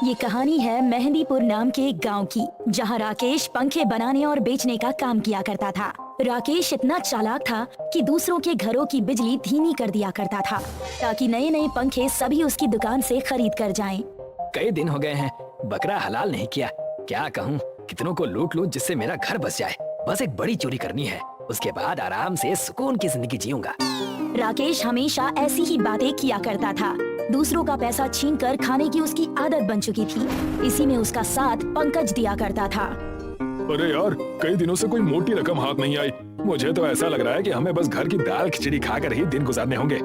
ये कहानी है मेहंदीपुर नाम के एक गांव की, जहां राकेश पंखे बनाने और बेचने का काम किया करता था। राकेश इतना चालाक था कि दूसरों के घरों की बिजली धीमी कर दिया करता था, ताकि नए नए पंखे सभी उसकी दुकान से खरीद कर जाएं। कई दिन हो गए हैं, बकरा हलाल नहीं किया। क्या कहूँ, कितनों को लूट लूट जिससे मेरा घर बस जाए। बस एक बड़ी चोरी करनी है, उसके बाद आराम से सुकून की जिंदगी जीऊंगा। राकेश हमेशा ऐसी ही बातें किया करता था। दूसरों का पैसा छीनकर खाने की उसकी आदत बन चुकी थी। इसी में उसका साथ पंकज दिया करता था। अरे यार, कई दिनों से कोई मोटी रकम हाथ नहीं आई। मुझे तो ऐसा लग रहा है कि हमें बस घर की दाल खिचड़ी खाकर ही दिन गुजारने होंगे।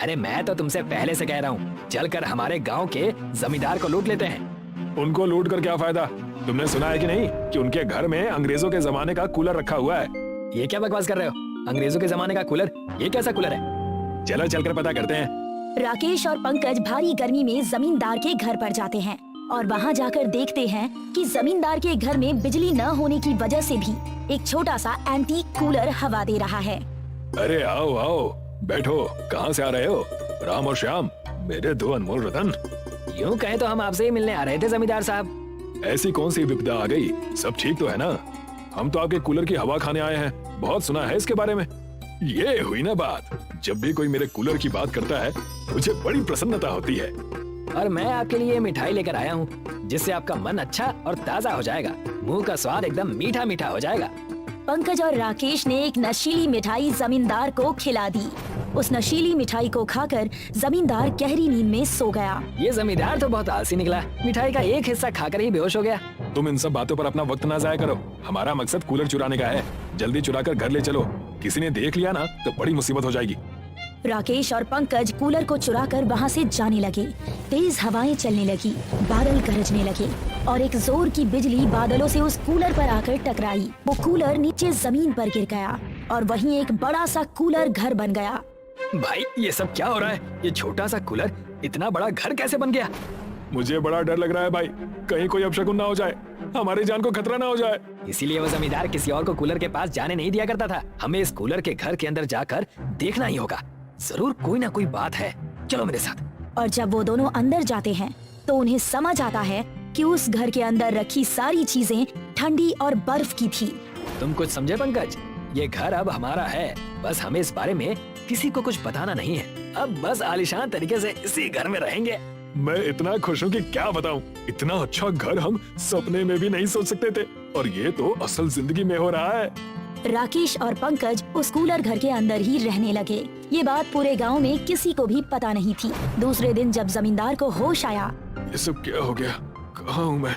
अरे मैं तो तुमसे पहले से कह रहा हूँ, चलकर हमारे गांव के जमींदार को लूट लेते हैं। उनको लूट कर क्या फायदा? तुमने सुना है कि नहीं कि उनके घर में अंग्रेजों के जमाने का कूलर रखा हुआ है। ये क्या बकवास कर रहे हो? अंग्रेजों के जमाने का कूलर? ये कैसा कूलर है? चलो चलकर पता करते हैं। राकेश और पंकज भारी गर्मी में जमींदार के घर पर जाते हैं और वहां जाकर देखते हैं कि जमींदार के घर में बिजली न होने की वजह से भी एक छोटा सा एंटीक कूलर हवा दे रहा है। अरे आओ आओ, बैठो। कहाँ से आ रहे हो? राम और श्याम, मेरे दो अनमोल रतन। यूँ कहें तो हम आपसे ही मिलने आ रहे थे जमींदार साहब। ऐसी कौन सी विपदा आ गई? सब ठीक तो है ना? हम तो आपके कूलर की हवा खाने आए हैं। बहुत सुना है इसके बारे में। ये हुई ना बात। जब भी कोई मेरे कूलर की बात करता है, मुझे बड़ी प्रसन्नता होती है। और मैं आपके लिए मिठाई लेकर आया हूँ, जिससे आपका मन अच्छा और ताज़ा हो जाएगा। मुंह का स्वाद एकदम मीठा मीठा हो जाएगा। पंकज और राकेश ने एक नशीली मिठाई जमींदार को खिला दी। उस नशीली मिठाई को खाकर जमींदार गहरी नींद में सो गया। ये जमींदार तो बहुत आलसी निकला, मिठाई का एक हिस्सा खाकर ही बेहोश हो गया। तुम इन सब बातों पर अपना वक्त ना जाया करो। हमारा मकसद कूलर चुराने का है। जल्दी चुरा कर घर ले चलो। किसी ने देख लिया ना तो बड़ी मुसीबत हो जाएगी। राकेश और पंकज कूलर को चुराकर वहां से जाने लगे। तेज हवाएं चलने लगी, बादल गरजने लगे और एक जोर की बिजली बादलों से उस कूलर पर आकर टकराई। वो कूलर नीचे जमीन पर गिर गया और वहीं एक बड़ा सा कूलर घर बन गया। भाई, ये सब क्या हो रहा है? ये छोटा सा कूलर इतना बड़ा घर कैसे बन गया? मुझे बड़ा डर लग रहा है भाई। कहीं कोई अपशकुन ना हो जाए, हमारी जान को खतरा ना हो जाए। इसीलिए वो जमींदार किसी और को कूलर के पास जाने नहीं दिया करता था। हमें इस कूलर के घर के अंदर जाकर देखना ही होगा। जरूर कोई ना कोई बात है। चलो मेरे साथ। और जब वो दोनों अंदर जाते हैं तो उन्हें समझ आता है कि उस घर के अंदर रखी सारी चीजें ठंडी और बर्फ की थी। तुम कुछ समझे पंकज? ये घर अब हमारा है। बस हमें इस बारे में किसी को कुछ बताना नहीं है। अब बस आलीशान तरीके से इसी घर में रहेंगे। मैं इतना खुश हूँ कि क्या बताऊँ। इतना अच्छा घर हम सपने में भी नहीं सोच सकते थे, और ये तो असल जिंदगी में हो रहा है। राकेश और पंकज उस कूलर घर के अंदर ही रहने लगे। ये बात पूरे गांव में किसी को भी पता नहीं थी। दूसरे दिन जब जमींदार को होश आया, ये सब क्या हो गया? कहाँ हूँ मैं?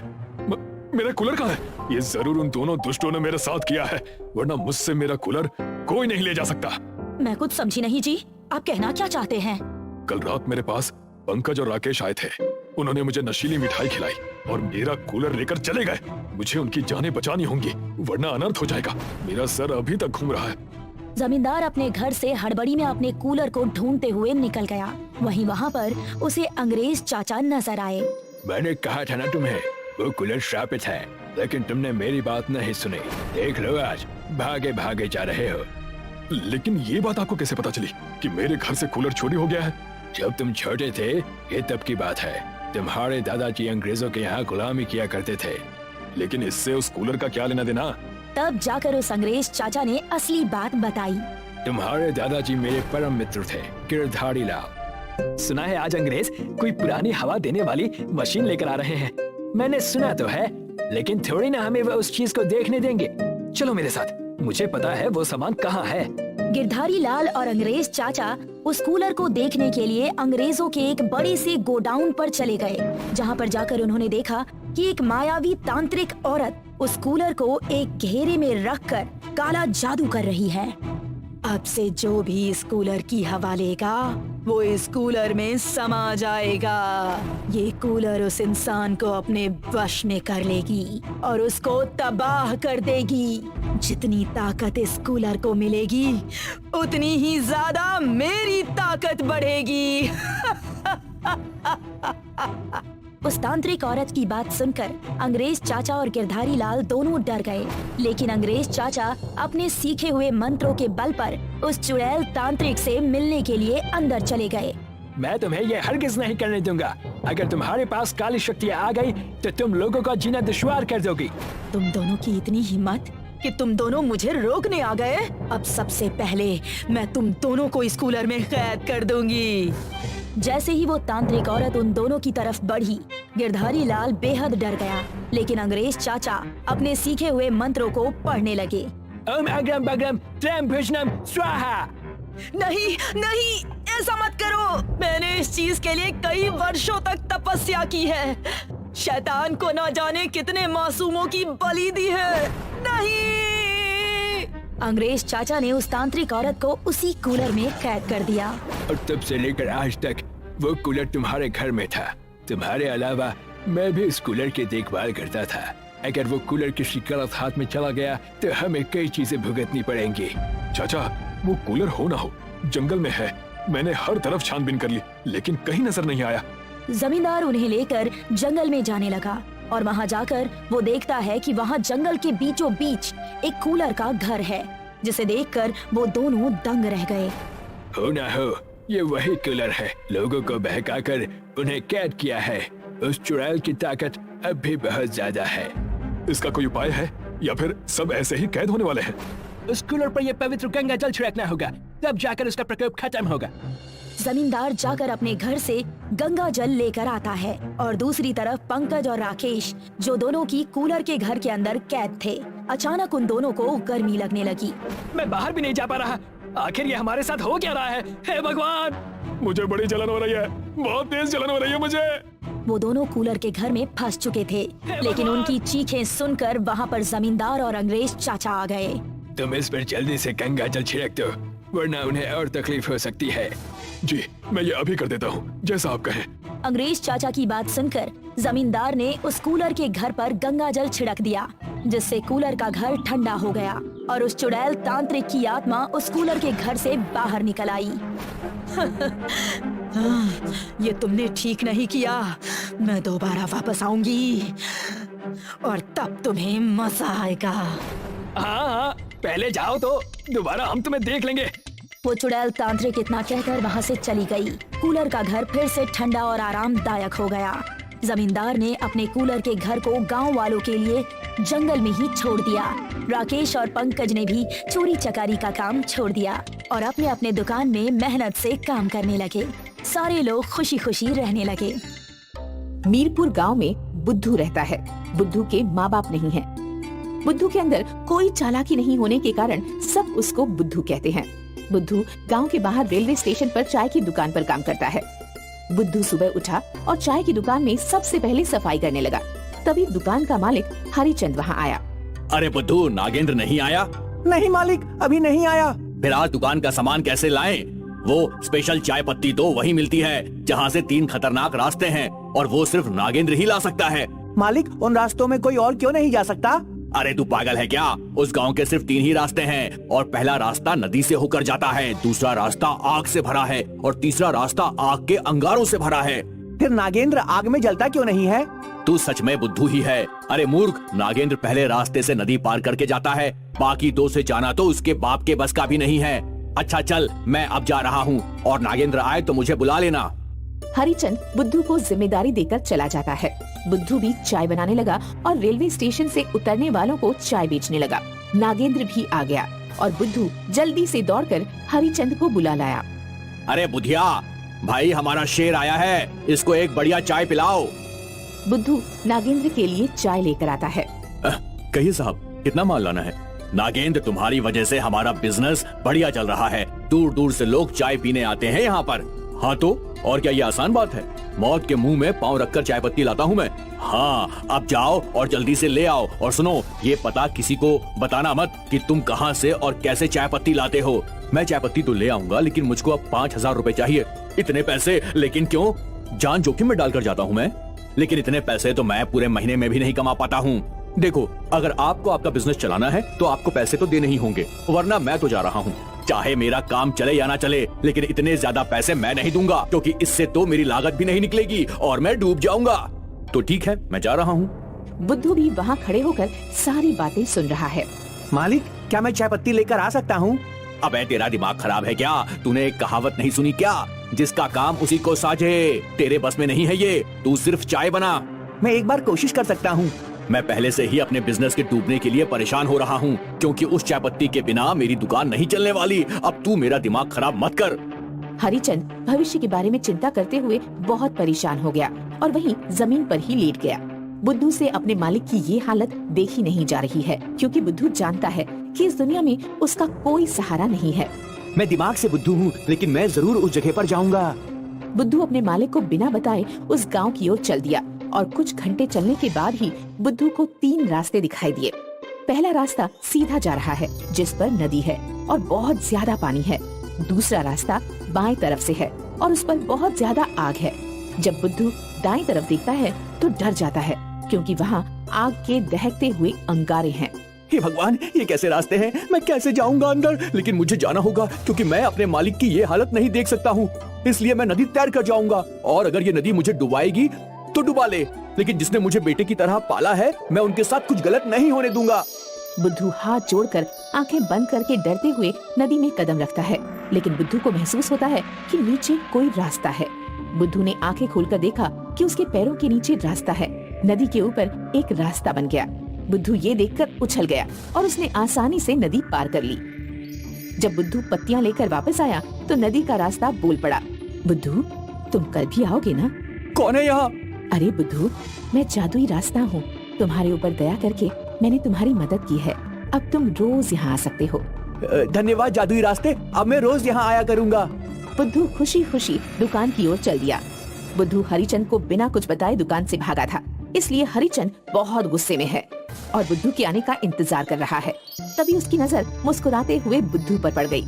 मेरा कूलर कहाँ है? ये जरूर उन दोनों दुष्टों ने मेरे साथ किया है, वरना मुझसे मेरा कूलर कोई नहीं ले जा सकता। मैं कुछ समझी नहीं जी, आप कहना क्या चाहते हैं? कल रात मेरे पास पंकज और राकेश आए थे। उन्होंने मुझे नशीली मिठाई खिलाई और मेरा कूलर लेकर चले गए। मुझे उनकी जानें बचानी होंगी, वरना अनर्थ हो जाएगा। मेरा सर अभी तक घूम रहा है। जमींदार अपने घर से हड़बड़ी में अपने कूलर को ढूंढते हुए निकल गया। वहीं वहाँ पर उसे अंग्रेज चाचा नजर आए। मैंने कहा था ना तुम्हें, वो कूलर श्रापित है, लेकिन तुमने मेरी बात नहीं सुनी। देख लो, आज भागे भागे जा रहे हो। लेकिन ये बात आपको कैसे पता चली कि मेरे घर से कूलर चोरी हो गया है? जब तुम छोटे थे, ये तब की बात है। तुम्हारे दादाजी अंग्रेजों के यहाँ गुलामी किया करते थे। लेकिन इससे उस कूलर का क्या लेना देना? तब जाकर उस अंग्रेज चाचा ने असली बात बताई। तुम्हारे दादाजी मेरे परम मित्र थे, गिरधारी लाल। सुना है आज अंग्रेज कोई पुरानी हवा देने वाली मशीन लेकर आ रहे हैं। मैंने सुना तो है, लेकिन थोड़ी ना हमें वो उस चीज को देखने देंगे। चलो मेरे साथ, मुझे पता है वो सामान कहाँ है। गिरधारी लाल और अंग्रेज चाचा उस कूलर को देखने के लिए अंग्रेजों के एक बड़े से गोडाउन पर चले गए, जहाँ पर जाकर उन्होंने देखा कि एक मायावी तांत्रिक औरत उस कूलर को एक घेरे में रखकर काला जादू कर रही है। अब से जो भी इस कूलर की हवा लेगा, वो इस कूलर में समा जाएगा। ये कूलर उस इंसान को अपने वश में कर लेगी और उसको तबाह कर देगी। जितनी ताकत इस कूलर को मिलेगी, उतनी ही ज्यादा मेरी ताकत बढ़ेगी। उस तांत्रिक औरत की बात सुनकर अंग्रेज चाचा और गिरधारी लाल दोनों डर गए, लेकिन अंग्रेज चाचा अपने सीखे हुए मंत्रों के बल पर उस चुड़ैल तांत्रिक से मिलने के लिए अंदर चले गए। मैं तुम्हें ये हरगिज नहीं करने दूंगा। अगर तुम्हारे पास काली शक्ति आ गई तो तुम लोगों का जीना दुश्वार कर दोगी। तुम दोनों की इतनी हिम्मत कि तुम दोनों मुझे रोकने आ गए। अब सबसे पहले मैं तुम दोनों को इस कूलर में कैद कर दूंगी। जैसे ही वो तांत्रिक औरत उन दोनों की तरफ बढ़ी, गिरधारी लाल बेहद डर गया, लेकिन अंग्रेज चाचा अपने सीखे हुए मंत्रों को पढ़ने लगे। ओम अग्रम बग्रम त्र्यम भुजनम स्वाहा। नहीं नहीं, ऐसा मत करो। मैंने इस चीज के लिए कई वर्षों तक तपस्या की है। शैतान को ना जाने कितने मासूमों की बलि दी है। नहीं। अंग्रेज चाचा ने उस तांत्रिक औरत को उसी कूलर में कैद कर दिया। और तब से लेकर आज तक वो कूलर तुम्हारे घर में था। तुम्हारे अलावा मैं भी उस कूलर की देखभाल करता था। अगर वो कूलर किसी गलत हाथ में चला गया तो हमें कई चीजें भुगतनी पड़ेंगी। चाचा, वो कूलर हो ना हो जंगल में है। मैंने हर तरफ छानबीन कर ली लेकिन कहीं नजर नहीं आया। जमींदार उन्हें लेकर जंगल में जाने लगा और वहाँ जाकर वो देखता है कि वहाँ जंगल के बीचों बीच एक कूलर का घर है, जिसे देखकर वो दोनों दंग रह गए। हो ना हो, ये वही कूलर है। लोगों को बहकाकर उन्हें कैद किया है। उस चुड़ैल की ताकत अब भी बहुत ज्यादा है। इसका कोई उपाय है या फिर सब ऐसे ही कैद होने वाले हैं? उस कूलर पर ये पवित्र गंगा जल छिड़कना होगा, तब जाकर उसका प्रकोप खत्म होगा। जमींदार जाकर अपने घर से गंगा जल लेकर आता है और दूसरी तरफ पंकज और राकेश, जो दोनों की कूलर के घर के अंदर कैद थे, अचानक उन दोनों को गर्मी लगने लगी। मैं बाहर भी नहीं जा पा रहा। आखिर ये हमारे साथ हो क्या रहा है? हे भगवान! मुझे बड़ी जलन हो रही है, बहुत तेज जलन हो रही है मुझे। वो दोनों कूलर के घर में फंस चुके थे, लेकिन उनकी चीखें सुनकर वहाँ पर जमींदार और अंग्रेज चाचा आ गए। तुम इस पर जल्दी से गंगा जल छिड़क दो, वरना उन्हें और तकलीफ हो सकती है। जी, मैं ये अभी कर देता हूँ, जैसा आप कहें। अंग्रेज चाचा की बात सुनकर जमींदार ने उस कूलर के घर पर गंगा जल छिड़क दिया, जिससे कूलर का घर ठंडा हो गया और उस चुड़ैल तांत्रिक की आत्मा उस कूलर के घर से बाहर निकल आई। ये तुमने ठीक नहीं किया। मैं दोबारा वापस आऊंगी और तब तुम्हें मजा आएगा। हाँ, पहले जाओ तो दोबारा हम तुम्हें देख लेंगे। वो चुड़ैल तांत्रिक इतना कहकर वहाँ से चली गई। कूलर का घर फिर से ठंडा और आरामदायक हो गया। जमींदार ने अपने कूलर के घर को गांव वालों के लिए जंगल में ही छोड़ दिया। राकेश और पंकज ने भी चोरी चकारी का काम छोड़ दिया और अपने अपने दुकान में मेहनत से काम करने लगे। सारे लोग खुशी खुशी रहने लगे। मीरपुर गांव में बुद्धू रहता है। बुद्धू के माँ बाप नहीं हैं। बुद्धू के अंदर कोई चालाकी नहीं होने के कारण सब उसको बुद्धू कहते हैं। बुद्धू गांव के बाहर रेलवे स्टेशन पर चाय की दुकान पर काम करता है। बुद्धू सुबह उठा और चाय की दुकान में सबसे पहले सफाई करने लगा। तभी दुकान का मालिक हरिचंद वहाँ आया। अरे बुद्धू, नागेंद्र नहीं आया? नहीं मालिक, अभी नहीं आया। फिर आज दुकान का सामान कैसे लाएं? वो स्पेशल चाय पत्ती तो वही मिलती है जहाँ से 3 खतरनाक रास्ते हैं और वो सिर्फ नागेंद्र ही ला सकता है। मालिक, उन रास्तों में कोई और क्यों नहीं जा सकता? अरे तू पागल है क्या? उस गांव के सिर्फ 3 ही रास्ते हैं और पहला रास्ता नदी से होकर जाता है, दूसरा रास्ता आग से भरा है और तीसरा रास्ता आग के अंगारों से भरा है। फिर नागेंद्र आग में जलता क्यों नहीं है? तू सच में बुद्धू ही है। अरे मूर्ख, नागेंद्र पहले रास्ते से नदी पार करके जाता है, बाकी 2 से जाना तो उसके बाप के बस का भी नहीं है। अच्छा चल, मैं अब जा रहा हूँ और नागेंद्र आए तो मुझे बुला लेना। हरिचंद बुद्धू को जिम्मेदारी देकर चला जाता है। बुद्धू भी चाय बनाने लगा और रेलवे स्टेशन से उतरने वालों को चाय बेचने लगा। नागेंद्र भी आ गया और बुद्धू जल्दी से दौड़कर हरिचंद को बुला लाया। अरे बुधिया भाई, हमारा शेर आया है, इसको एक बढ़िया चाय पिलाओ। बुद्धू नागेंद्र के लिए चाय लेकर आता है। कहिए साहब, कितना माल लाना है? नागेंद्र, तुम्हारी वजह से हमारा बिजनेस बढ़िया चल रहा है। दूर दूर से लोग चाय पीने आते हैं यहाँ पर। हाँ तो और क्या ये आसान बात है? मौत के मुंह में पाँव रखकर चाय पत्ती लाता हूँ मैं। हाँ, अब जाओ और जल्दी से ले आओ। और सुनो, ये पता किसी को बताना मत कि तुम कहाँ से और कैसे चाय पत्ती लाते हो। मैं चाय पत्ती तो ले आऊंगा, लेकिन मुझको अब 5000 रुपए चाहिए। इतने पैसे? लेकिन क्यों? जान जोखिम में डालकर जाता हूँ मैं, लेकिन इतने पैसे तो मैं पूरे महीने में भी नहीं कमा पाता हूँ। देखो, अगर आपको आपका बिजनेस चलाना है तो आपको पैसे तो देने ही होंगे, वरना मैं तो जा रहा हूँ। चाहे मेरा काम चले या ना चले, लेकिन इतने ज्यादा पैसे मैं नहीं दूंगा, क्योंकि इससे तो मेरी लागत भी नहीं निकलेगी और मैं डूब जाऊंगा। तो ठीक है, मैं जा रहा हूँ। बुद्धू भी वहाँ खड़े होकर सारी बातें सुन रहा है। मालिक, क्या मैं चाय पत्ती लेकर आ सकता हूँ? अबे तेरा दिमाग खराब है क्या? तूने एक कहावत नहीं सुनी क्या? जिसका काम उसी को साझे। तेरे बस में नहीं है ये, तू सिर्फ चाय बना। मैं एक बार कोशिश कर सकता हूँ। मैं पहले से ही अपने बिजनेस के डूबने के लिए परेशान हो रहा हूँ, क्योंकि उस चाय पत्ती के बिना मेरी दुकान नहीं चलने वाली। अब तू मेरा दिमाग खराब मत कर। हरिचंद भविष्य के बारे में चिंता करते हुए बहुत परेशान हो गया और वहीं जमीन पर ही लेट गया। बुद्धू से अपने मालिक की ये हालत देखी नहीं जा रही है, क्योंकि बुद्धू जानता है कि इस दुनिया में उसका कोई सहारा नहीं है। मैं दिमाग से बुद्धू हूँ, लेकिन मैं जरूर उस जगह पर जाऊंगा। बुद्धू अपने मालिक को बिना बताए उस गांव की ओर चल दिया और कुछ घंटे चलने के बाद ही बुद्धू को 3 रास्ते दिखाई दिए। पहला रास्ता सीधा जा रहा है, जिस पर नदी है और बहुत ज्यादा पानी है। दूसरा रास्ता बाएं तरफ से है और उस पर बहुत ज्यादा आग है। जब बुद्धू दाएं तरफ देखता है तो डर जाता है, क्योंकि वहाँ आग के दहकते हुए अंगारे हैं। हे भगवान, ये कैसे रास्ते हैं? मैं कैसे जाऊंगा अंदर? लेकिन मुझे जाना होगा, क्योंकि मैं अपने मालिक की ये हालत नहीं देख सकता हूँ। इसलिए मैं नदी तैर कर जाऊंगा, और अगर ये नदी मुझे डुबाएगी तो डुबा ले, लेकिन जिसने मुझे बेटे की तरह पाला है, मैं उनके साथ कुछ गलत नहीं होने दूंगा। बुद्धू हाथ जोड़कर आंखें बंद करके डरते हुए नदी में कदम रखता है, लेकिन बुद्धू को महसूस होता है कि नीचे कोई रास्ता है। बुद्धू ने आंखें खोलकर देखा कि उसके पैरों के नीचे रास्ता है। नदी के ऊपर एक रास्ता बन गया। बुद्धू ये देखकर उछल गया और उसने आसानी से नदी पार कर ली। जब बुद्धू पत्तियां लेकर वापस आया तो नदी का रास्ता बोल पड़ा। बुद्धू, तुम कल भी आओगे ना? कौन है यहाँ? अरे बुद्धू, मैं जादुई रास्ता हूँ। तुम्हारे ऊपर दया करके मैंने तुम्हारी मदद की है। अब तुम रोज यहाँ आ सकते हो। धन्यवाद जादुई रास्ते, अब मैं रोज यहाँ आया करूँगा। बुद्धू खुशी खुशी दुकान की ओर चल दिया। बुद्धू हरिचंद को बिना कुछ बताए दुकान से भागा था, इसलिए हरिचंद बहुत गुस्से में है और बुद्धू के आने का इंतजार कर रहा है। तभी उसकी नजर मुस्कुराते हुए बुद्धू पर पड़ गई।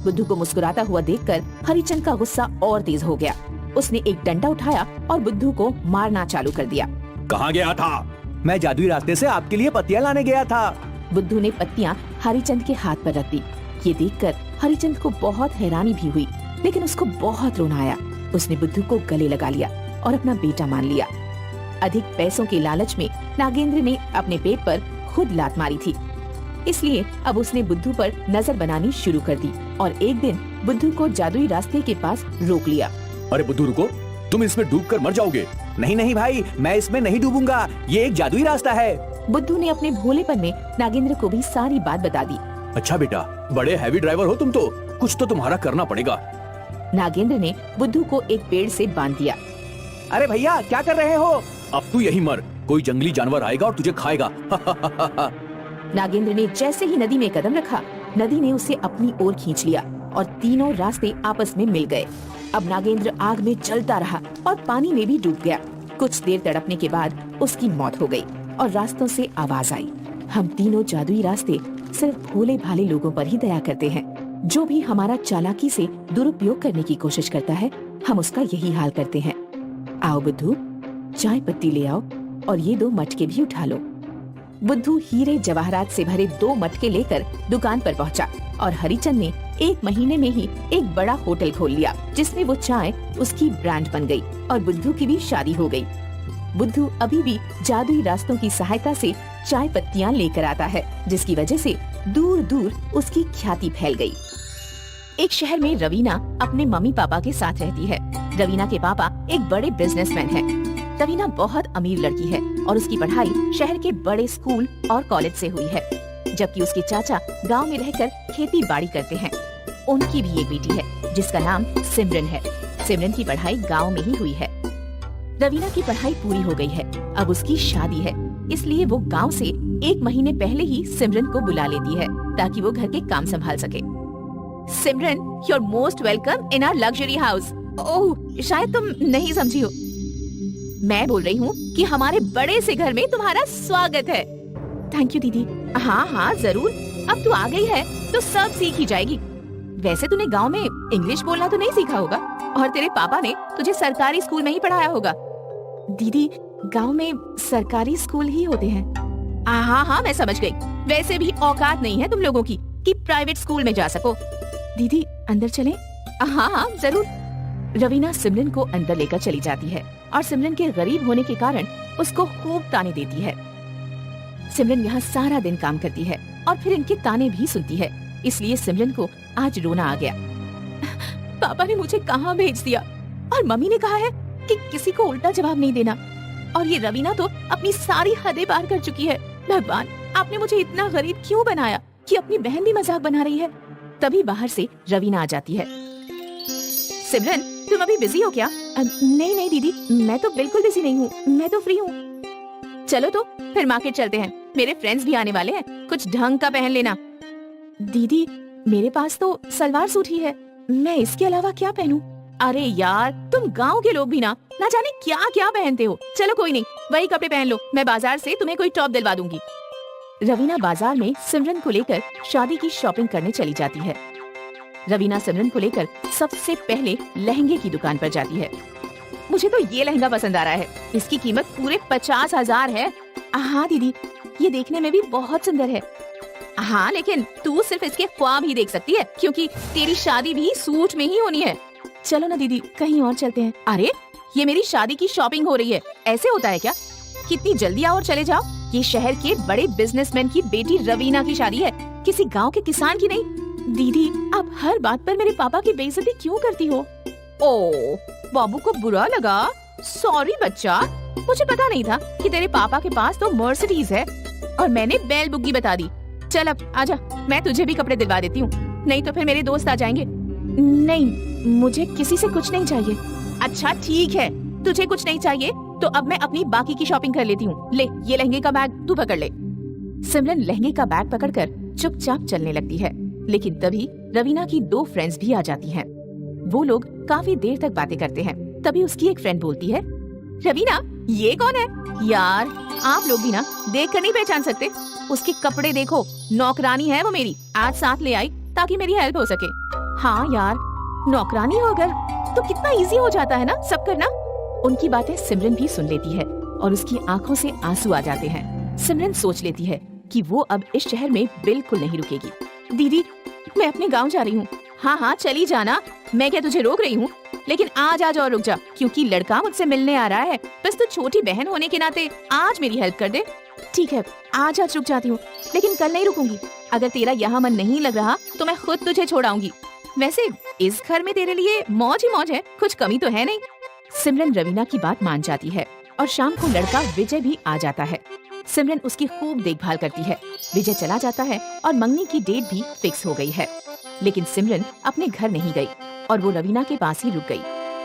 बुद्धू को मुस्कुराता हुआ देखकर हरिचंद का गुस्सा और तेज हो गया। उसने एक डंडा उठाया और बुद्धू को मारना चालू कर दिया। कहाँ गया था? मैं जादुई रास्ते से आपके लिए पत्तियां लाने गया था। बुद्धू ने पत्तियां हरिचंद के हाथ पर रख दी। ये देखकर हरिचंद को बहुत हैरानी भी हुई, लेकिन उसको बहुत रोना आया। उसने बुद्धू को गले लगा लिया और अपना बेटा मान लिया। अधिक पैसों के लालच में नागेंद्र ने अपने पेट पर खुद लात मारी थी, इसलिए अब उसने बुद्धू पर नजर बनानी शुरू कर दी और एक दिन बुद्धू को जादुई रास्ते के पास रोक लिया। अरे बुद्धू रुको, तुम इसमें डूबकर मर जाओगे। नहीं नहीं भाई, मैं इसमें नहीं डूबूंगा, ये एक जादुई रास्ता है। बुद्धू ने अपने भोलेपन में नागेंद्र को भी सारी बात बता दी। अच्छा बेटा, बड़े हैवी ड्राइवर हो तुम तो, कुछ तो तुम्हारा करना पड़ेगा। नागेंद्र ने बुद्धू को एक पेड़ से बांध दिया। अरे भैया, क्या कर रहे हो? अब तू यही मर, कोई जंगली जानवर आएगा और तुझे खाएगा। नागेंद्र ने जैसे ही नदी में कदम रखा, नदी ने उसे अपनी ओर खींच लिया और तीनों रास्ते आपस में मिल गए। अब नागेंद्र आग में जलता रहा और पानी में भी डूब गया। कुछ देर तड़पने के बाद उसकी मौत हो गई और रास्तों से आवाज आई, हम तीनों जादुई रास्ते सिर्फ भोले भाले लोगों पर ही दया करते हैं। जो भी हमारा चालाकी से दुरुपयोग करने की कोशिश करता है, हम उसका यही हाल करते हैं। आओ बुद्धू, चाय पत्ती ले आओ और ये 2 मटके भी उठा लो। बुद्धू हीरे जवाहरात से भरे 2 मटके लेकर दुकान पर पहुंचा और हरिचंद ने 1 महीने में ही एक बड़ा होटल खोल लिया, जिसमें वो चाय उसकी ब्रांड बन गई और बुद्धू की भी शादी हो गई। बुद्धू अभी भी जादुई रास्तों की सहायता से चाय पत्तियां लेकर आता है, जिसकी वजह से दूर दूर उसकी ख्याति फैल गई। एक शहर में रवीना अपने मम्मी पापा के साथ रहती है। रवीना के पापा एक बड़े बिजनेसमैन हैं। रवीना बहुत अमीर लड़की है और उसकी पढ़ाई शहर के बड़े स्कूल और कॉलेज से हुई है, जबकि उसके चाचा गांव में रहकर खेती बाड़ी करते हैं। उनकी भी एक बेटी है जिसका नाम सिमरन है। सिमरन की पढ़ाई गांव में ही हुई है। रवीना की पढ़ाई पूरी हो गई है, अब उसकी शादी है, इसलिए वो गांव से 1 महीने पहले ही सिमरन को बुला लेती है ताकि वो घर के काम संभाल सके। Simran, you are most welcome in our luxury house. Oh, शायद तुम नहीं समझी हो। मैं बोल रही हूँ कि हमारे बड़े से घर में तुम्हारा स्वागत है। थैंक यू दीदी। हाँ हाँ जरूर, अब तू आ गई है तो सब सीख ही जाएगी। वैसे तूने गांव में इंग्लिश बोलना तो नहीं सीखा होगा और तेरे पापा ने तुझे सरकारी स्कूल में ही पढ़ाया होगा। दीदी, गांव में सरकारी स्कूल ही होते हैं। हाँ हाँ मैं समझ गई। वैसे भी औकात नहीं है तुम लोगों की कि प्राइवेट स्कूल में जा सको। दीदी अंदर चलें? हाँ हाँ जरूर। रवीना सिमरन को अंदर लेकर चली जाती है और सिमरन के गरीब होने के कारण उसको खूब ताने देती है। सिमरन यहाँ सारा दिन काम करती है और फिर इनके ताने भी सुनती है, इसलिए सिमरन को आज रोना आ गया। पापा ने मुझे कहाँ भेज दिया और मम्मी ने कहा है कि किसी को उल्टा जवाब नहीं देना। और ये रवीना तो अपनी सारी हदें पार कर चुकी है। भगवान, आपने मुझे इतना गरीब क्यों बनाया कि अपनी बहन भी मजाक बना रही है। तभी बाहर से रवीना आ जाती है। सिमरन, तुम अभी बिजी हो क्या? नहीं दीदी, मैं तो बिल्कुल बिजी नहीं हूँ, मैं तो फ्री हूँ। चलो तो फिर मार्केट चलते हैं, मेरे फ्रेंड्स भी आने वाले हैं, कुछ ढंग का पहन लेना। दीदी, मेरे पास तो सलवार सूट ही है, मैं इसके अलावा क्या पहनूं? अरे यार, तुम गांव के लोग भी ना जाने क्या क्या पहनते हो। चलो कोई नहीं, वही कपड़े पहन लो, मैं बाजार से तुम्हें कोई टॉप दिलवा दूंगी। रवीना बाजार में सिमरन को लेकर शादी की शॉपिंग करने चली जाती है। रवीना सिमरन को लेकर सबसे पहले लहंगे की दुकान पर जाती है। मुझे तो ये लहंगा पसंद आ रहा है, इसकी कीमत पूरे 50,000 है। हाँ दीदी, ये देखने में भी बहुत सुंदर है। हाँ, लेकिन तू सिर्फ इसके ख्वाब ही देख सकती है, क्योंकि तेरी शादी भी सूट में ही होनी है। चलो ना दीदी, कहीं और चलते हैं। अरे, ये मेरी शादी की शॉपिंग हो रही है, ऐसे होता है क्या? कितनी जल्दी आओ और चले जाओ। ये शहर के बड़े बिजनेसमैन की बेटी रवीना की शादी है, किसी गांव के किसान की नहीं। दीदी, आप हर बात पर मेरे पापा की बेइज्जती क्यों करती हो? ओ, बाबू को बुरा लगा? सॉरी बच्चा, मुझे पता नहीं था कि तेरे पापा के पास तो मर्सिडीज है और मैंने बैल बुग्गी बता दी। चल अब आजा, मैं तुझे भी कपड़े दिलवा देती हूँ, नहीं तो फिर मेरे दोस्त आ जाएंगे। नहीं, मुझे किसी से कुछ नहीं चाहिए। अच्छा ठीक है, तुझे कुछ नहीं चाहिए तो अब मैं अपनी बाकी की शॉपिंग कर लेती हूँ। ले, ये लहंगे का बैग तू पकड़ ले। सिमरन लहंगे का बैग पकड़कर चुपचाप चलने लगती है, लेकिन तभी रवीना की 2 फ्रेंड्स भी आ जाती हैं। वो लोग काफी देर तक बातें करते हैं। तभी उसकी एक फ्रेंड बोलती है, रवीना, ये कौन है? यार, आप लोग भी ना देख कर नहीं पहचान सकते? उसके कपड़े देखो, नौकरानी है वो मेरी, आज साथ ले आई ताकि मेरी हेल्प हो सके। हाँ यार, नौकरानी हो अगर तो कितना इजी हो जाता है ना सब करना। उनकी बातें सिमरन भी सुन लेती है और उसकी आंखों से आंसू आ जाते हैं। सिमरन सोच लेती है कि वो अब इस शहर में बिल्कुल नहीं रुकेगी। दीदी, मैं अपने गांव जा रही हूँ। हाँ, चली जाना, मैं क्या तुझे रोक रही हूँ? लेकिन आज और रुक जा, क्योंकि लड़का मुझसे मिलने आ रहा है। बस तू छोटी बहन होने के नाते आज मेरी हेल्प कर दे। ठीक है, आज रुक जाती हूँ, लेकिन कल नहीं रुकूंगी। अगर तेरा यहाँ मन नहीं लग रहा तो मैं खुद तुझे छोड़ाऊंगी। वैसे इस घर में तेरे लिए मौज ही मौज है, कुछ कमी तो है नहीं। सिमरन रवीना की बात मान जाती है और शाम को लड़का विजय भी आ जाता है। सिमरन उसकी खूब देखभाल करती है। विजय चला जाता है और मंगनी की डेट भी फिक्स हो गई है। लेकिन सिमरन अपने घर नहीं गई और वो रवीना के पास ही रुक गई।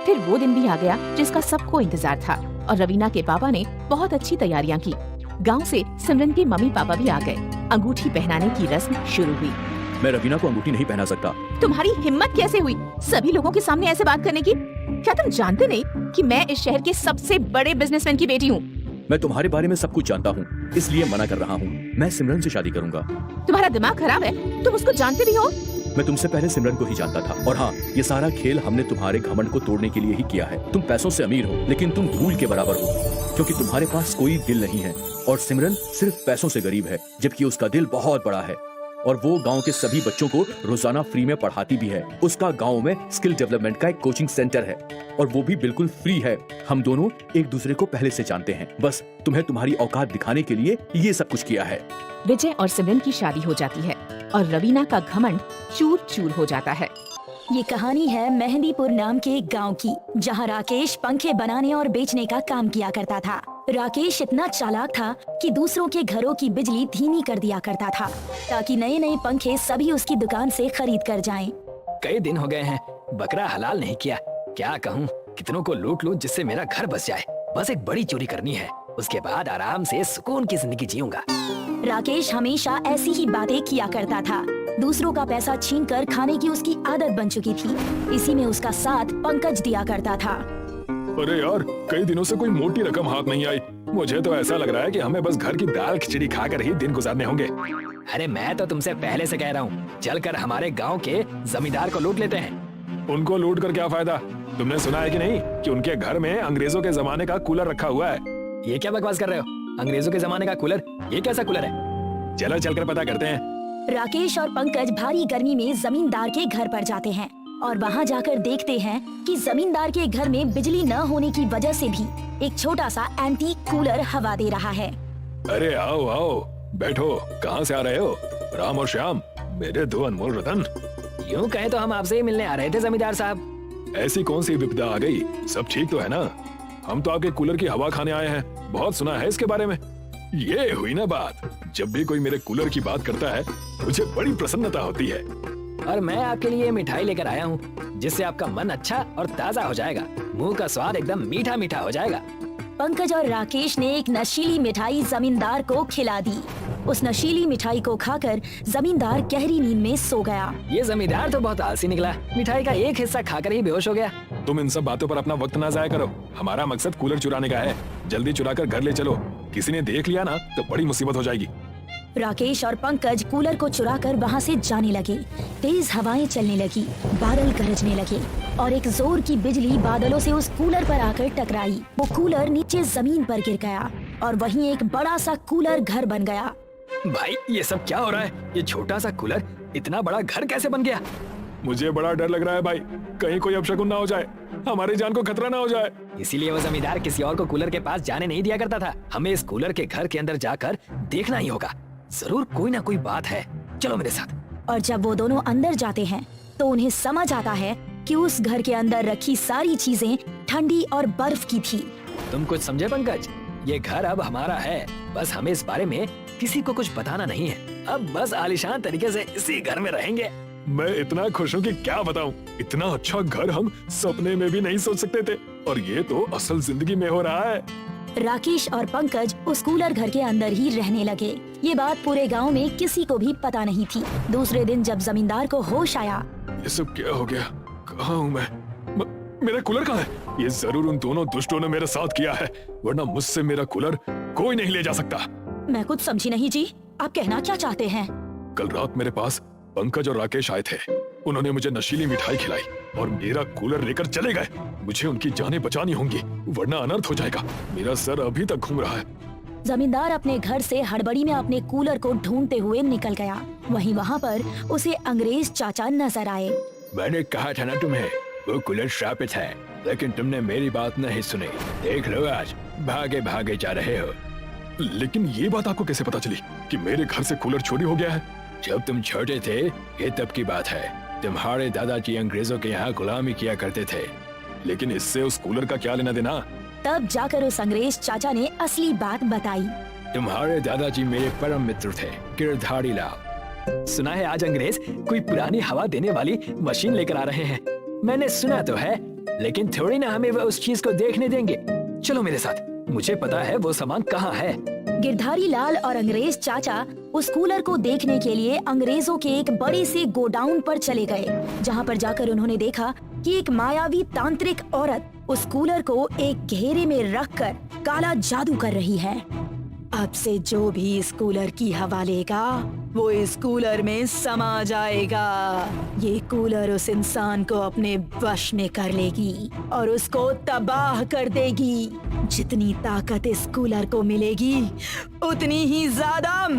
फिर वो दिन भी आ गया जिसका सबको इंतजार था और रवीना के पापा ने बहुत अच्छी तैयारियां की। गांव से सिमरन के मम्मी पापा भी आ गए। अंगूठी पहनाने की रस्म शुरू हुई। मैं रवीना को अंगूठी नहीं पहना सकता। तुम्हारी हिम्मत कैसे हुई सभी लोगों के सामने ऐसे बात करने की? क्या तुम जानते नहीं कि मैं इस शहर के सबसे बड़े बिजनेसमैन की बेटी हूँ? मैं तुम्हारे बारे में सब कुछ जानता हूँ, इसलिए मना कर रहा हूँ। मैं सिमरन से शादी करूंगा। तुम्हारा दिमाग खराब है? तुम उसको जानते भी हो? मैं तुमसे पहले सिमरन को ही जानता था। और हाँ, ये सारा खेल हमने तुम्हारे घमंड को तोड़ने के लिए ही किया है। तुम पैसों से अमीर हो, लेकिन तुम धूल के बराबर हो, क्योंकि तुम्हारे पास कोई दिल नहीं है। और सिमरन सिर्फ पैसों से गरीब है, जबकि उसका दिल बहुत बड़ा है। और वो गांव के सभी बच्चों को रोजाना फ्री में पढ़ाती भी है। उसका गांव में स्किल डेवलपमेंट का एक कोचिंग सेंटर है और वो भी बिल्कुल फ्री है। हम दोनों एक दूसरे को पहले से जानते हैं, बस तुम्हें तुम्हारी औकात दिखाने के लिए ये सब कुछ किया है। विजय और सिमरन की शादी हो जाती है और रवीना का घमंड चूर चूर हो जाता है। ये कहानी है मेहंदीपुर नाम के एक गांव की, जहां राकेश पंखे बनाने और बेचने का काम किया करता था। राकेश इतना चालाक था कि दूसरों के घरों की बिजली धीमी कर दिया करता था, ताकि नए नए पंखे सभी उसकी दुकान से खरीद कर जाएं। कई दिन हो गए हैं, बकरा हलाल नहीं किया। क्या कहूँ, कितनों को लूट लूं जिससे मेरा घर बस जाए। बस एक बड़ी चोरी करनी है, उसके बाद आराम से सुकून की जिंदगी जीऊंगा। राकेश हमेशा ऐसी ही बातें किया करता था। दूसरों का पैसा छीनकर खाने की उसकी आदत बन चुकी थी। इसी में उसका साथ पंकज दिया करता था। अरे यार, कई दिनों से कोई मोटी रकम हाथ नहीं आई। मुझे तो ऐसा लग रहा है कि हमें बस घर की दाल खिचड़ी खाकर ही दिन गुजारने होंगे। अरे मैं तो तुमसे पहले से कह रहा हूँ, चलकर हमारे गांव के जमींदार को लूट लेते हैं। उनको लूट कर क्या फायदा? तुमने सुना है कि नहीं कि उनके घर में अंग्रेजों के जमाने का कूलर रखा हुआ है। ये क्या बकवास कर रहे हो? अंग्रेजों के जमाने का कूलर? ये कैसा कूलर है? चलो चलकर पता करते हैं। राकेश और पंकज भारी गर्मी में जमींदार के घर पर जाते हैं और वहां जाकर देखते हैं कि जमींदार के घर में बिजली न होने की वजह से भी एक छोटा सा एंटीक कूलर हवा दे रहा है। अरे आओ आओ, बैठो। कहाँ से आ रहे हो? राम और श्याम, मेरे दो अनमोल रतन। यूं कहे तो हम आपसे ही मिलने आ रहे थे जमींदार साहब। ऐसी कौन सी विपदा आ गई? सब ठीक तो है ना? हम तो आपके कूलर की हवा खाने आए हैं, बहुत सुना है इसके बारे में। ये हुई ना बात। जब भी कोई मेरे कूलर की बात करता है मुझे बड़ी प्रसन्नता होती है। और मैं आपके लिए मिठाई लेकर आया हूँ जिससे आपका मन अच्छा और ताज़ा हो जाएगा, मुंह का स्वाद एकदम मीठा मीठा हो जाएगा। पंकज और राकेश ने एक नशीली मिठाई जमींदार को खिला दी। उस नशीली मिठाई को खाकर जमींदार गहरी नींद में सो गया। ये जमींदार तो बहुत आलसी निकला, मिठाई का एक हिस्सा खाकर ही बेहोश हो गया। तुम इन सब बातों पर अपना वक्त ना जाया करो। हमारा मकसद कूलर चुराने का है। जल्दी चुरा कर घर ले चलो। किसी ने देख लिया ना तो बड़ी मुसीबत हो जाएगी। राकेश और पंकज कूलर को चुराकर वहाँ से जाने लगे। तेज हवाएं चलने लगी, बादल गरजने लगे और एक जोर की बिजली बादलों से उस कूलर पर आकर टकराई। वो कूलर नीचे जमीन पर गिर गया और वहीं एक बड़ा सा कूलर घर बन गया। भाई ये सब क्या हो रहा है? ये छोटा सा कूलर इतना बड़ा घर कैसे बन गया? मुझे बड़ा डर लग रहा है भाई, कहीं कोई अपशकुन ना हो जाए, हमारी जान को खतरा ना हो जाए। इसीलिए वो जमींदार किसी और को कूलर के पास जाने नहीं दिया करता था। हमें इस कूलर के घर के अंदर जाकर देखना ही होगा। जरूर कोई ना कोई बात है, चलो मेरे साथ। और जब वो दोनों अंदर जाते हैं तो उन्हें समझ आता है कि उस घर के अंदर रखी सारी चीजें ठंडी और बर्फ की थी। तुम कुछ समझे पंकज? ये घर अब हमारा है, बस हमें इस बारे में किसी को कुछ बताना नहीं है। अब बस आलीशान तरीके से इसी घर में रहेंगे। मैं इतना खुश हूँ कि क्या बताऊँ। इतना अच्छा घर हम सपने में भी नहीं सोच सकते थे और ये तो असल जिंदगी में हो रहा है। राकेश और पंकज उस कूलर घर के अंदर ही रहने लगे। ये बात पूरे गांव में किसी को भी पता नहीं थी। दूसरे दिन जब जमींदार को होश आया, ये सब क्या हो गया? कहाँ हूँ मैं? मेरा कूलर कहाँ है? ये जरूर उन दोनों दुष्टों ने मेरे साथ किया है, वरना मुझसे मेरा कूलर कोई नहीं ले जा सकता। मैं कुछ समझी नहीं जी, आप कहना क्या चाहते हैं? कल रात मेरे पास पंकज और राकेश आए थे। उन्होंने मुझे नशीली मिठाई खिलाई और मेरा कूलर लेकर चले गए। मुझे उनकी जानें बचानी होंगी, वरना अनर्थ हो जाएगा। मेरा सर अभी तक घूम रहा है। जमींदार अपने घर से हड़बड़ी में अपने कूलर को ढूंढते हुए निकल गया। वहीं वहाँ पर उसे अंग्रेज चाचा नजर आए। मैंने कहा था ना तुम्हें, वो कूलर श्रापित है, लेकिन तुमने मेरी बात नहीं सुनी। देख लो आज भागे भागे जा रहे हो। लेकिन ये बात आपको कैसे पता चली कि मेरे घर से कूलर चोरी हो गया है? जब तुम छोटे थे ये तब की बात है। तुम्हारे दादाजी अंग्रेजों के यहाँ गुलामी किया करते थे। लेकिन इससे उस कूलर का क्या लेना देना? तब जाकर उस अंग्रेज चाचा ने असली बात बताई। तुम्हारे दादाजी मेरे परम मित्र थे, गिरधारी लाल। सुना है आज अंग्रेज कोई पुरानी हवा देने वाली मशीन लेकर आ रहे हैं। मैंने सुना तो है, लेकिन थोड़ी ना हमें वो उस चीज को देखने देंगे। चलो मेरे साथ, मुझे पता है वो सामान कहाँ है। गिरधारी लाल और अंग्रेज चाचा उस कूलर को देखने के लिए अंग्रेजों के एक बड़े से गोडाउन पर चले गए, जहाँ पर जाकर उन्होंने देखा कि एक मायावी तांत्रिक औरत उस कूलर को एक घेरे में रखकर काला जादू कर रही है। अब से जो भी इस कूलर की हवा लेगा वो इस कूलर में समा जाएगा। ये कूलर उस इंसान को अपने वश में कर लेगी और उसको तबाह कर देगी। जितनी ताकत इस कूलर को मिलेगी उतनी ही ज्यादा